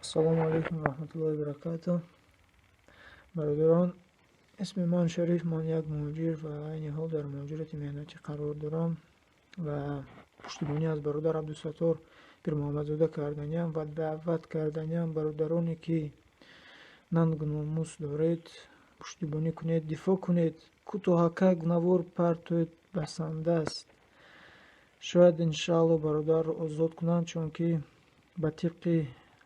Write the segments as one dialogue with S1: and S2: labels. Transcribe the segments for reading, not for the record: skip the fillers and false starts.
S1: ассалому алайкум ва раҳматуллоҳи ва баракатуҳ. бародарон, исми ман Шариф, ман як муҳоҷир ва айни ҳол дар муҳоҷирати меҳнатӣ қарор дорам ва пуштибонӣ аз бародар Абдусаттор Пирмуҳаммадзода карданиям ва даъват карданиям бародароне ки нангу номус доред, пуштибонӣ кунед, дифоъ кунед. Кӯтоҳакак навор партоед басанда аст. Шояд иншаалло бародарро озод кунанд, чунки ба тибқи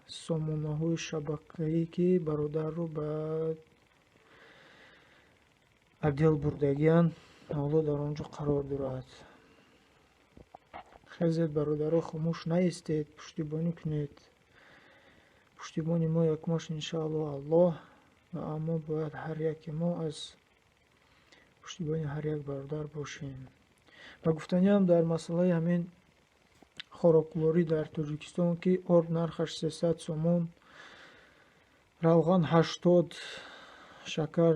S1: сомонаҳои шабакаӣ ки бародарро ба адел бурдагиянд, ҳоло дар он ҷо қарор дорад. хезед бародаро, хомӯш наистед, пуштибонӣ кунед. пуштибони мо якмош иншаалло Аллоҳ, ва аммо бояд ҳар яке мо аз пуштибони ҳар як бародар бошем. ва гуфтаниям дар масъалаи ҳамин хӯрокворӣ дар Тоҷикистон ки орд нархаш 300 сомон, равған 80, шакар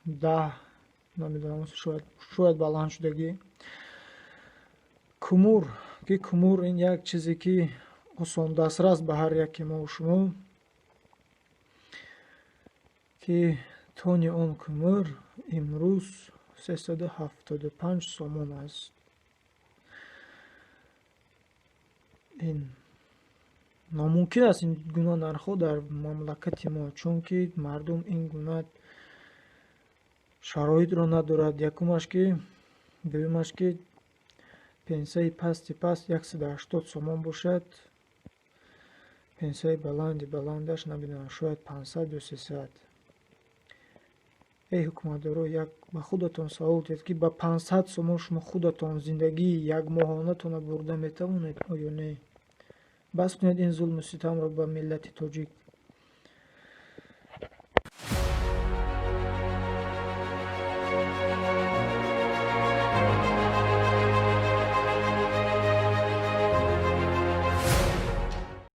S1: 10, намедонам, шояд баланд шудагӣ. кумур ки кумур ин як чизе ки осон дастрас ба ҳар яке мо шумо, ки тони он кумур имрӯз 375 сомон аст. ин номумкин аст ин гуна нархҳо дар мамлакати мо, чунки мардум ин гуна шароитро надорад. Якумаш ки дуюмаш ки пенсияи пасти паст 180 сомон бошад, пенсияи баландаш намедонам, шояд 500 ё 300. эй ҳукуматдоро, як ба худатон савол кунед ки ба 500 сомон шумо худатон зиндагии якмоҳонатонро бурда метавонед ё не? бас кунед ин зулму ситамро ба миллати тоҷик.